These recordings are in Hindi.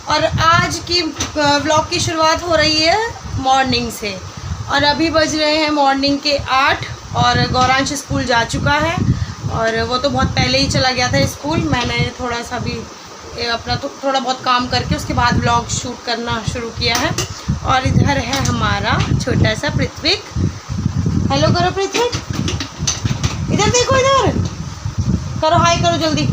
और आज की व्लॉग की शुरुआत हो रही है मॉर्निंग से। और अभी बज रहे हैं मॉर्निंग के 8 और गौरांश स्कूल जा चुका है और वो तो बहुत पहले ही चला गया था स्कूल। मैंने थोड़ा सा भी अपना थोड़ा बहुत काम करके उसके बाद व्लॉग शूट करना शुरू किया है। और इधर है हमारा छोटा सा पृथ्वी। हेलो करो पृथ्वी, इधर देखो, इधर करो, हाय करो जल्दी।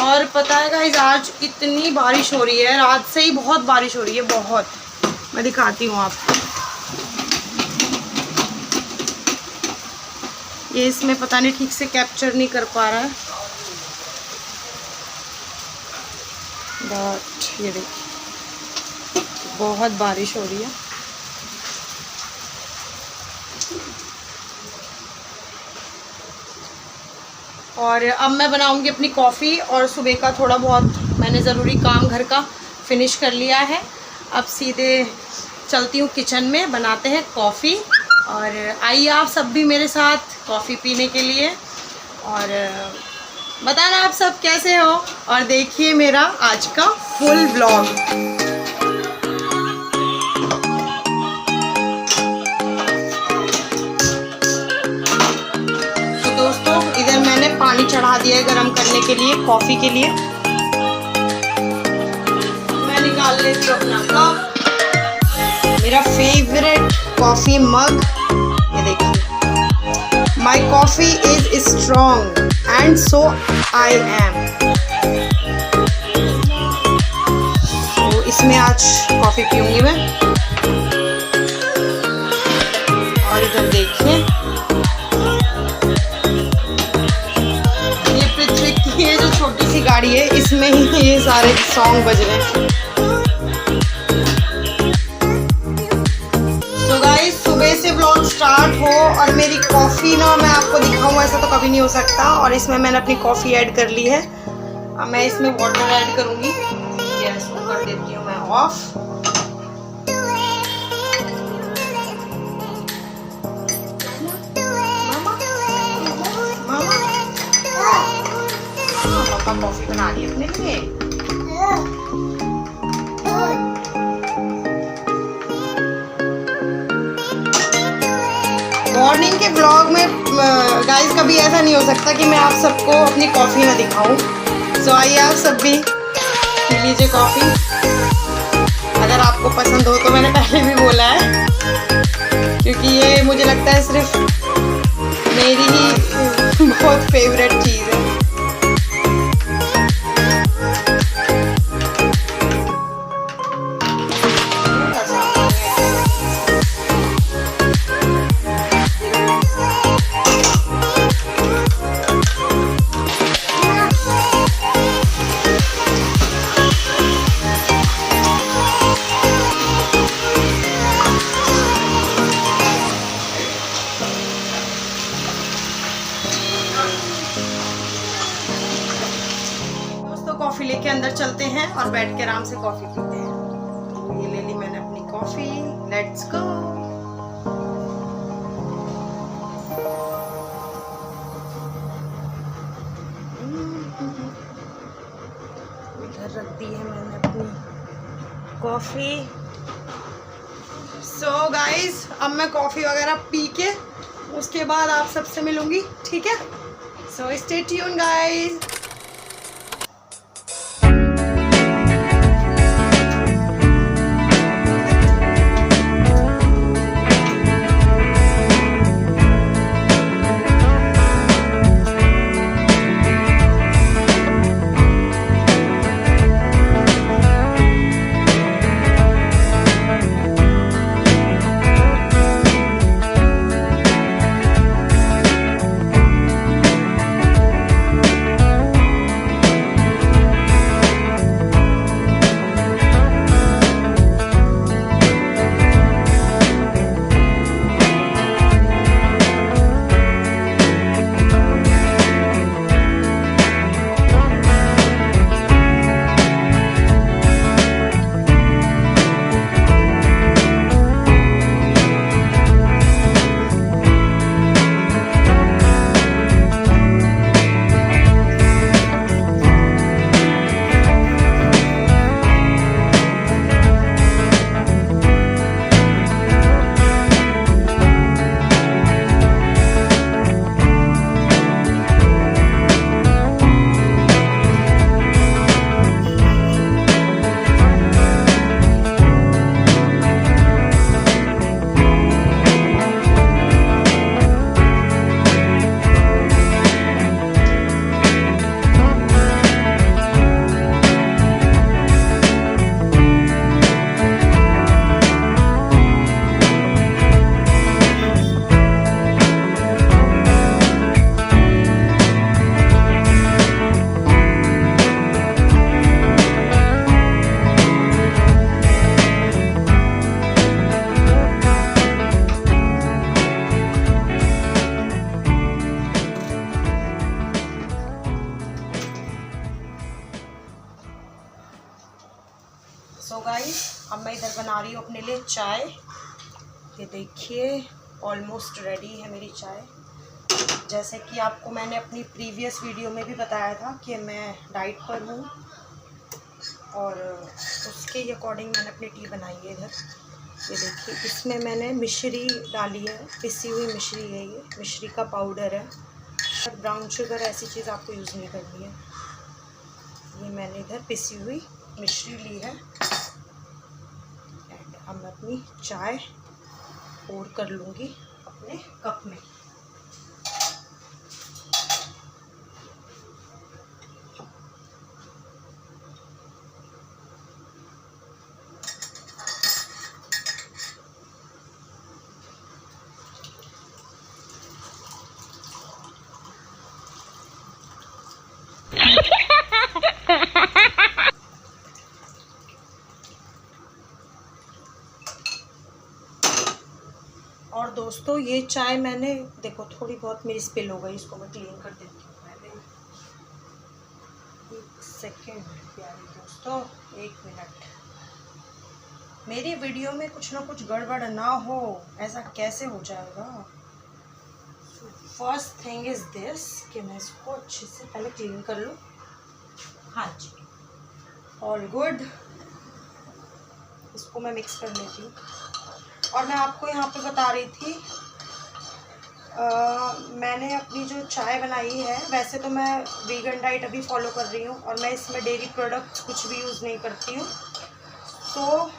और पता है गाइस आज इतनी बारिश हो रही है, रात से ही बहुत बारिश हो रही है, बहुत। मैं दिखाती हूँ आपको। ये इसमें पता नहीं ठीक से कैप्चर नहीं कर पा रहा है, बट ये देखिए बहुत बारिश हो रही है। और अब मैं बनाऊंगी अपनी कॉफ़ी और सुबह का थोड़ा बहुत मैंने ज़रूरी काम घर का फिनिश कर लिया है। अब सीधे चलती हूँ किचन में, बनाते हैं कॉफ़ी। और आइए आप सब भी मेरे साथ कॉफ़ी पीने के लिए और बताना आप सब कैसे हो और देखिए मेरा आज का फुल व्लॉग। पानी चढ़ा दिया है गरम करने के लिए, कॉफ़ी के लिए। मैं निकाल लेती हूँ अपना कप, मेरा फेवरेट कॉफ़ी मग। ये देखिए, my coffee is strong and so I am. तो इसमें आज कॉफ़ी पीऊँगी मैं। और इधर देखिए ये जो छोटी सी गाड़ी है इसमें ही ये सारे सॉन्ग बज रहे हैं। तो गाइस सुबह से व्लॉग स्टार्ट हो और मेरी कॉफ़ी ना मैं आपको दिखाऊं ऐसा तो कभी नहीं हो सकता। और इसमें मैंने अपनी कॉफ़ी ऐड कर ली है। अब मैं इसमें वाटर ऐड करूंगी। गैस को कर देती हूँ मैं ऑफ। कॉफी बना ली अपने लिए। मॉर्निंग के ब्लॉग में गाइस कभी ऐसा नहीं हो सकता कि मैं आप सबको अपनी कॉफी ना दिखाऊं। सो आइए आप सब भी पी लीजिए कॉफी। अगर आपको पसंद हो तो मैंने पहले भी बोला है, क्योंकि ये मुझे लगता है सिर्फ मेरी ही बहुत फेवरेट चीज़ है। कॉफ़ी लेके अंदर चलते हैं और बैठ के आराम से कॉफ़ी पीते हैं। तो ये ले ली मैंने अपनी कॉफ़ी, लेट्स गो। इधर रख दी है मैंने अपनी कॉफ़ी। सो गाइस अब मैं कॉफ़ी वगैरह पी के उसके बाद आप सबसे मिलूंगी, ठीक है? So stay tune guys. चाय। ये देखिए ऑलमोस्ट रेडी है मेरी चाय। जैसे कि आपको मैंने अपनी प्रीवियस वीडियो में भी बताया था कि मैं डाइट पर हूँ और उसके अकॉर्डिंग मैंने अपनी टी बनाई है इधर। ये देखिए इसमें मैंने मिश्री डाली है, पिसी हुई मिश्री है, ये मिश्री का पाउडर है। ब्राउन शुगर ऐसी चीज़ आपको यूज़ नहीं करनी है। ये मैंने इधर पिसी हुई मिश्री ली है एंड अब मैं अपनी चाय पोर कर लूँगी अपने कप में। और दोस्तों ये चाय मैंने देखो थोड़ी बहुत मेरी स्पिल हो गई, इसको मैं क्लीन कर देती हूँ पहले। एक सेकेंड प्यारे दोस्तों, एक मिनट। मेरी वीडियो में कुछ ना कुछ गड़बड़ ना हो, ऐसा कैसे हो जाएगा। फर्स्ट थिंग इज़ दिस कि मैं इसको अच्छे से पहले क्लीन कर लूँ। हाँ जी, ऑल गुड। इसको मैं मिक्स कर लेती हूँ। और मैं आपको यहाँ पे बता रही थी मैंने अपनी जो चाय बनाई है, वैसे तो मैं वीगन डाइट अभी फॉलो कर रही हूँ और मैं इसमें डेयरी प्रोडक्ट्स कुछ भी यूज़ नहीं करती हूँ। तो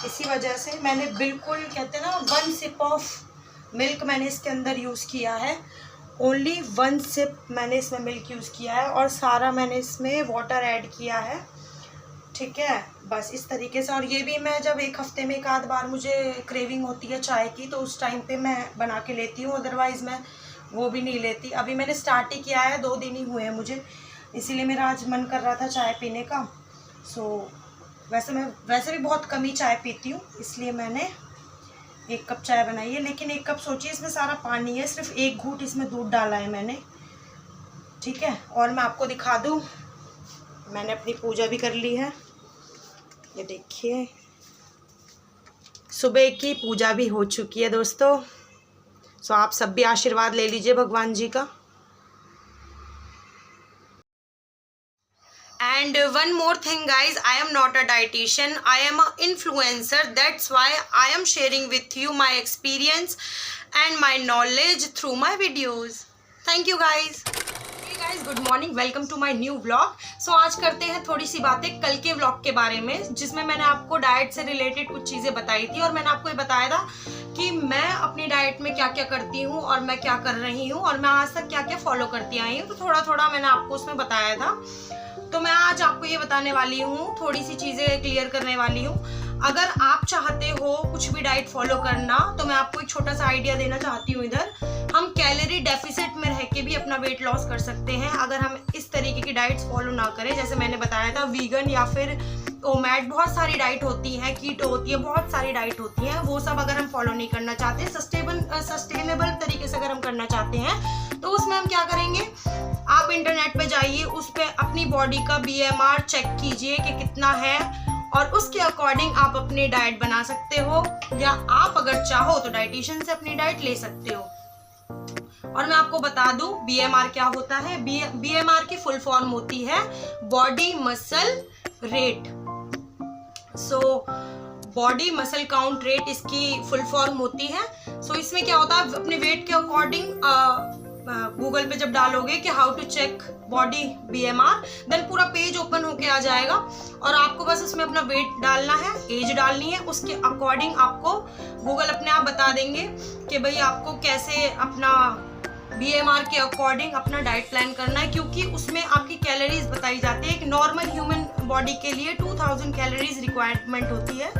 इसी वजह से मैंने बिल्कुल कहते हैं ना 1 सिप ऑफ मिल्क मैंने इसके अंदर यूज़ किया है। ओनली 1 सिप मैंने इसमें मिल्क यूज़ किया है और सारा मैंने इसमें वाटर ऐड किया है। ठीक है, बस इस तरीके से। और ये भी मैं जब एक हफ्ते में एक आध बार मुझे क्रेविंग होती है चाय की तो उस टाइम पे मैं बना के लेती हूँ, अदरवाइज़ मैं वो भी नहीं लेती। अभी मैंने स्टार्ट ही किया है, 2 दिन ही हुए हैं मुझे, इसीलिए मेरा आज मन कर रहा था चाय पीने का। वैसे मैं वैसे भी बहुत कम ही चाय पीती हूँ, इसलिए मैंने 1 कप चाय बनाई है। लेकिन 1 कप सोचिए इसमें सारा पानी है, सिर्फ 1 घूंट इसमें दूध डाला है मैंने। ठीक है, और मैं आपको दिखा दूँ, मैंने अपनी पूजा भी कर ली है। ये देखिए सुबह की पूजा भी हो चुकी है दोस्तों। सो आप सब भी आशीर्वाद ले लीजिए भगवान जी का। And one more thing guys, I am not a dietitian, I am an influencer. That's why I am sharing with you my experience and my knowledge through my videos. Thank you guys. Hey guys, good morning, welcome to my new vlog. So आज करते हैं थोड़ी सी बातें कल के व्लॉग के बारे में, जिसमें मैंने आपको डाइट से रिलेटेड कुछ चीज़ें बताई थी और मैंने आपको ये बताया था कि मैं अपनी डाइट में क्या क्या करती हूँ और मैं क्या कर रही हूँ और मैं आज तक क्या क्या फॉलो करती आई हूँ। तो थोड़ा थोड़ा मैंने आपको उसमें बताया था। तो मैं आज आपको ये बताने वाली हूँ, थोड़ी सी चीज़ें क्लियर करने वाली हूँ। अगर आप चाहते हो कुछ भी डाइट फॉलो करना तो मैं आपको एक छोटा सा आइडिया देना चाहती हूँ। इधर हम कैलोरी डेफिसिट में रह के भी अपना वेट लॉस कर सकते हैं अगर हम इस तरीके की डाइट्स फॉलो ना करें। जैसे मैंने बताया था वीगन या फिर ओमैड, बहुत सारी डाइट होती है, कीटो होती है, बहुत सारी डाइट होती है। वो सब अगर हम फॉलो नहीं करना चाहते, सस्टेनेबल तरीके से अगर हम करना चाहते हैं तो उसमें हम क्या करेंगे, आप इंटरनेट पे जाइए, उस पर अपनी बॉडी का BMR चेक कीजिए कि कितना है और उसके अकॉर्डिंग आप अपनी डाइट बना सकते हो, या आप अगर चाहो तो डाइटिशियन से अपनी डाइट ले सकते हो। और मैं आपको बता दूं BMR क्या होता है। BMR की फुल फॉर्म होती है body muscle rate. Body muscle count rate इसकी फुल फॉर्म होती है। इसमें क्या होता है, अपने वेट के अकॉर्डिंग गूगल पे जब डालोगे कि how to check body BMR, then पूरा पेज ओपन होके आ जाएगा और आपको बस उसमें अपना वेट डालना है, एज डालनी है, उसके अकॉर्डिंग आपको गूगल अपने आप बता देंगे कि भाई आपको कैसे अपना BMR के अकॉर्डिंग अपना डाइट प्लान करना है, क्योंकि उसमें आपकी कैलोरीज बताई जाती है। एक नॉर्मल ह्यूमन बॉडी के लिए 2000 कैलोरीज रिक्वायरमेंट होती है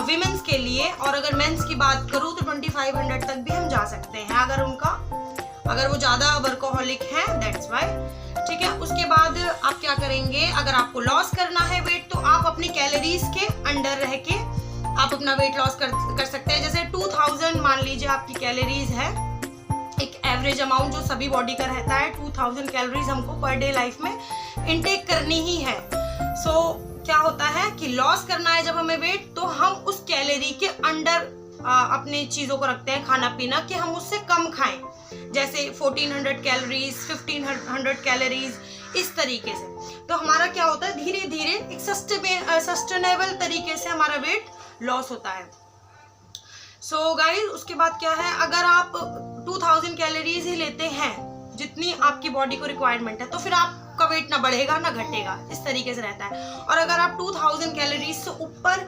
विमेंस के लिए, और अगर मेंस की बात करूँ तो 2500 तक भी हम जा सकते हैं अगर वो ज़्यादा वर्कोहॉलिक है, दैट्स वाई। ठीक है, उसके बाद आप क्या करेंगे, अगर आपको लॉस करना है वेट तो आप अपनी कैलोरीज के अंडर रह के आप अपना वेट लॉस कर सकते हैं। जैसे 2000 मान लीजिए आपकी कैलोरीज है, एक एवरेज अमाउंट जो सभी बॉडी का रहता है, 2000 कैलोरीज हमको पर डे लाइफ में इनटेक करनी ही है। क्या होता है कि लॉस करना है जब हमें वेट, तो हम उस कैलोरी के अंडर अपने चीज़ों को रखते हैं, खाना पीना, कि हम उससे कम खाएं, जैसे 1400 कैलोरीज, 1500 कैलोरीज, इस तरीके से। तो हमारा क्या होता है, धीरे धीरे एक सस्टेनेबल तरीके से हमारा वेट लॉस होता है। सो गाइस, उसके बाद क्या है, अगर आप 2000 कैलोरीज ही लेते हैं जितनी आपकी बॉडी को रिक्वायरमेंट है, तो फिर आपका वेट ना बढ़ेगा ना घटेगा, इस तरीके से रहता है। और अगर आप 2000 कैलोरीज से ऊपर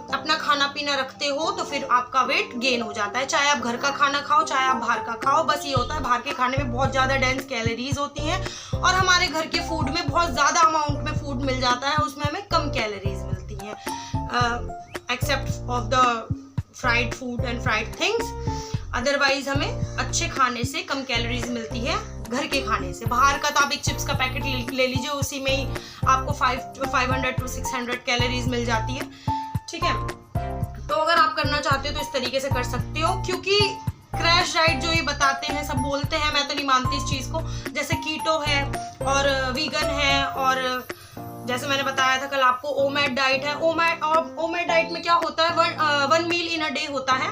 अपना खाना पीना रखते हो तो फिर आपका वेट गेन हो जाता है, चाहे आप घर का खाना खाओ चाहे आप बाहर का खाओ। बस ये होता है, बाहर के खाने में बहुत ज़्यादा डेंस कैलोरीज होती हैं और हमारे घर के फूड में बहुत ज़्यादा अमाउंट में फूड मिल जाता है, उसमें हमें कम कैलोरीज मिलती हैं, except of the fried food and fried things. Otherwise हमें अच्छे खाने से कम कैलोरीज मिलती है घर के खाने से। बाहर का तो आप एक चिप्स का पैकेट ले लीजिए, उसी में ही आपको 500 to 600 कैलोरीज मिल जाती है, ठीक है। तो अगर आप करना चाहते हो तो इस तरीके से कर सकते हो, क्योंकि क्रैश डाइट जो ये बताते हैं, सब बोलते हैं, मैं तो नहीं मानती इस चीज़ को। जैसे कीटो है और वीगन है, और जैसे मैंने बताया था कल आपको, ओमेड डाइट है। ओमेड डाइट में क्या होता है, one meal in a day होता है,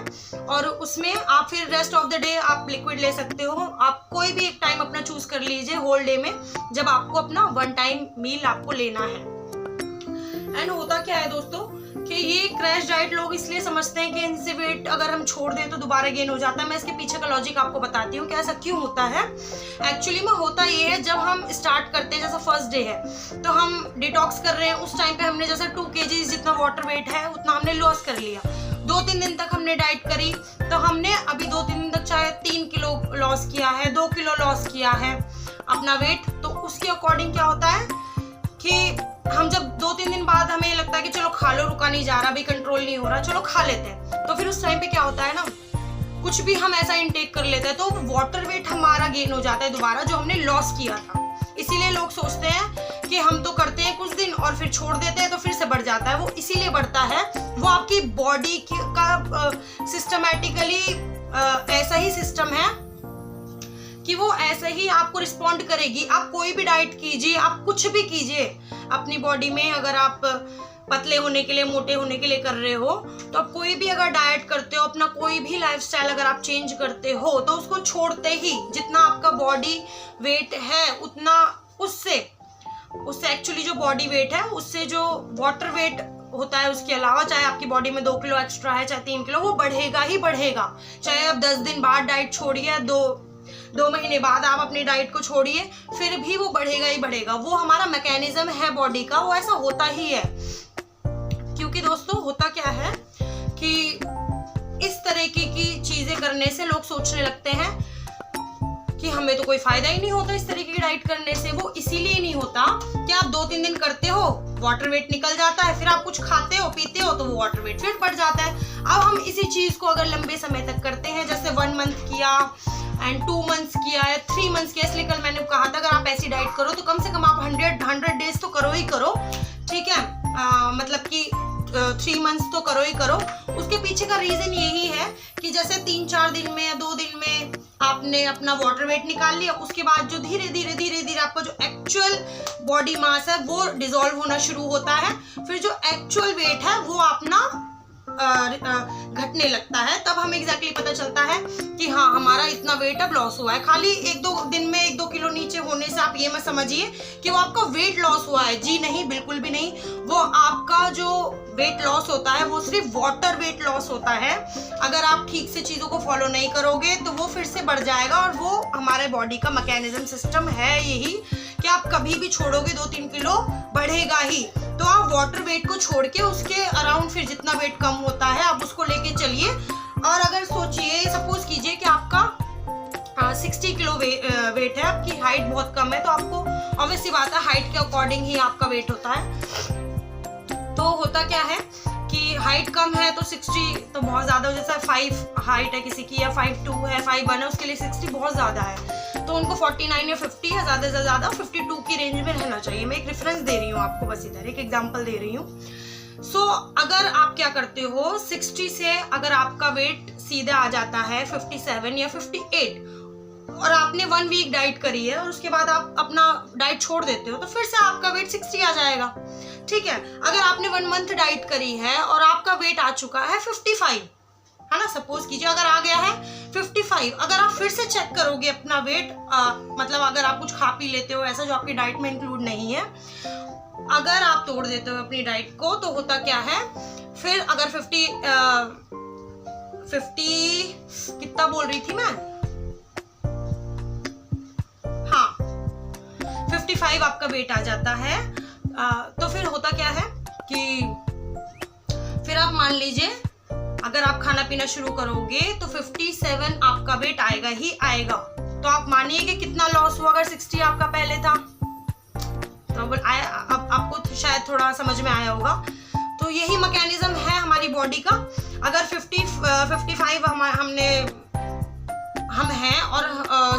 और उसमें आप फिर रेस्ट ऑफ द डे आप लिक्विड ले सकते हो। आप कोई भी एक टाइम अपना चूज कर लीजिए होल डे में, जब आपको अपना वन टाइम मील आपको लेना है। एंड होता क्या है दोस्तों कि ये क्रैश डाइट लोग इसलिए समझते हैं कि इनसे वेट अगर हम छोड़ दें तो दोबारा गेन हो जाता है। मैं इसके पीछे का लॉजिक आपको बताती हूँ कि ऐसा क्यों होता है। एक्चुअली में होता ये है, जब हम स्टार्ट करते हैं, जैसा फर्स्ट डे है तो हम डिटॉक्स कर रहे हैं, उस टाइम पे हमने जैसे 2 kg जितना वाटर वेट है उतना हमने लॉस कर लिया। 2-3 दिन तक हमने डाइट करी, तो हमने अभी 2-3 दिन तक चाहे 3 किलो लॉस किया है, 2 किलो लॉस किया है अपना वेट। तो उसके अकॉर्डिंग क्या होता है कि हम जब 2-3 दिन बाद हमें ये लगता है कि चलो खा लो, रुका नहीं जा रहा, अभी कंट्रोल नहीं हो रहा, चलो खा लेते हैं, तो फिर उस टाइम पे क्या होता है ना, कुछ भी हम ऐसा इनटेक कर लेते हैं तो वाटर वेट हमारा गेन हो जाता है दोबारा, जो हमने लॉस किया था। इसीलिए लोग सोचते हैं कि हम तो करते हैं कुछ दिन और फिर छोड़ देते हैं तो फिर से बढ़ जाता है। वो इसीलिए बढ़ता है, वो आपकी बॉडी का सिस्टमैटिकली ऐसा ही सिस्टम है कि वो ऐसे ही आपको रिस्पॉन्ड करेगी। आप कोई भी डाइट कीजिए, आप कुछ भी कीजिए अपनी बॉडी में, अगर आप पतले होने के लिए, मोटे होने के लिए कर रहे हो, तो आप कोई भी अगर डाइट करते हो, अपना कोई भी लाइफस्टाइल अगर आप चेंज करते हो, तो उसको छोड़ते ही जितना आपका बॉडी वेट है उतना उससे एक्चुअली जो बॉडी वेट है उससे जो वाटर वेट होता है उसके अलावा, चाहे आपकी बॉडी में 2 किलो एक्स्ट्रा है चाहे 3 किलो, वो बढ़ेगा ही बढ़ेगा। चाहे आप 10 दिन बाद डाइट छोड़िए, 2 महीने बाद आप अपनी डाइट को छोड़िए, फिर भी वो बढ़ेगा ही बढ़ेगा। वो हमारा मैकेनिज्म है बॉडी का, वो ऐसा होता ही है। क्योंकि दोस्तों होता क्या है कि इस तरीके की चीजें करने से लोग सोचने लगते हैं कि हमें तो कोई फायदा ही नहीं होता इस तरीके की डाइट करने से। वो इसीलिए नहीं होता कि आप 2-3 दिन करते हो, वाटर वेट निकल जाता है, फिर आप कुछ खाते हो पीते हो तो वो वाटर वेट फिर बढ़ जाता है। अब हम इसी चीज को अगर लंबे समय तक करते हैं, जैसे 1 मंथ किया एंड 2 मंथ्स किया है, 3 मंथ्स किया, इसलिए कल मैंने कहा था अगर आप ऐसी डाइट करो तो कम से कम आप 100 डेज तो करो ही करो, ठीक है। मतलब कि 3 मंथ्स तो करो ही करो। उसके पीछे का रीजन यही है कि जैसे 3-4 दिन में या 2 दिन में आपने अपना वाटर वेट निकाल लिया, उसके बाद जो धीरे धीरे आपका जो एक्चुअल बॉडी मास है वो डिसॉल्व होना शुरू होता है। फिर जो एक्चुअल वेट है वो अपना घटने लगता है, तब हमें एग्जैक्टली पता चलता है कि हाँ हमारा इतना वेट अब लॉस हुआ है। खाली 1-2 दिन में 1-2 किलो नीचे होने से आप ये मत समझिए कि वो आपका वेट लॉस हुआ है। जी नहीं, बिल्कुल भी नहीं। वो आपका जो वेट लॉस होता है वो सिर्फ वाटर वेट लॉस होता है। अगर आप ठीक से चीज़ों को फॉलो नहीं करोगे तो वो फिर से बढ़ जाएगा, और वो हमारे बॉडी का मैकेनिज्म सिस्टम है यही कि आप कभी भी छोड़ोगे 2-3 किलो बढ़ेगा ही। तो आप वाटर वेट को छोड़ के उसके अराउंड फिर जितना वेट कम होता है आप उसको लेके चलिए। और अगर सोचिए, सपोज कीजिए कि आपका 60 किलो वेट है, आपकी हाइट बहुत कम है, तो आपको ऑब्वियस सी बात है हाइट के अकॉर्डिंग ही आपका वेट होता है। तो होता क्या है कि हाइट कम है तो 60 तो बहुत ज़्यादा हो, जैसा 5 हाइट है किसी की या 5'2" है, 5'1" है, उसके लिए 60 बहुत ज़्यादा है। तो उनको 49 या 50 या ज़्यादा से ज़्यादा 52 की रेंज में रहना चाहिए। मैं एक रेफरेंस दे रही हूँ आपको, बस इधर एक एग्जांपल दे रही हूँ। सो अगर आप क्या करते हो, 60 से अगर आपका वेट सीधा आ जाता है 57 या 58 और आपने 1 वीक डाइट करी है और उसके बाद आप अपना डाइट छोड़ देते हो, तो फिर से आपका वेट 60 आ जाएगा। ठीक है, अगर आपने 1 मंथ डाइट करी है और आपका वेट आ चुका है 55, है ना, सपोज कीजिए अगर आ गया है 55, अगर आप फिर से चेक करोगे अपना वेट, मतलब अगर आप कुछ खा पी लेते हो ऐसा जो आपकी डाइट में इंक्लूड नहीं है, अगर आप तोड़ देते हो अपनी डाइट को, तो होता क्या है फिर, अगर 50 कितना बोल रही थी मैं, हाँ 55 आपका वेट आ जाता है, तो फिर होता क्या है कि फिर आप मान लीजिए अगर आप खाना पीना शुरू करोगे तो 57 आपका वेट आएगा ही आएगा। तो आप मानिए कि कितना लॉस हुआ अगर 60 आपका पहले था, तो अब आपको शायद थोड़ा समझ में आया होगा। तो यही मैकेनिज्म है हमारी बॉडी का। अगर 55 हम हैं और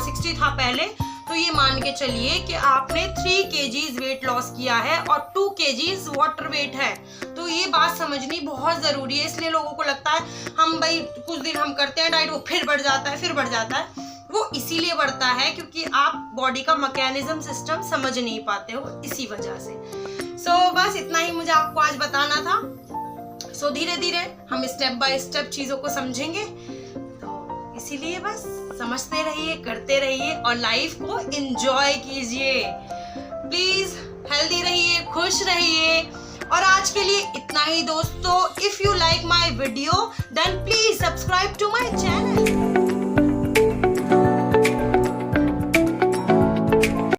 60 था पहले, तो ये मान के चलिए कि आपने 3 kgs वेट लॉस किया है और 2 kgs वाटर वेट है। तो ये बात समझनी बहुत ज़रूरी है। इसलिए लोगों को लगता है हम भाई कुछ दिन हम करते हैं डाइट, वो फिर बढ़ जाता है, फिर बढ़ जाता है। वो इसीलिए बढ़ता है क्योंकि आप बॉडी का मैकेनिज्म सिस्टम समझ नहीं पाते हो, इसी वजह से। बस इतना ही मुझे आपको आज बताना था। धीरे धीरे हम स्टेप बाय स्टेप चीज़ों को समझेंगे, तो इसीलिए बस समझते रहिए, करते रहिए और लाइफ को एंजॉय कीजिए। प्लीज हेल्दी रहिए, खुश रहिए। और आज के लिए इतना ही दोस्तों। If you like my video then please subscribe to my channel.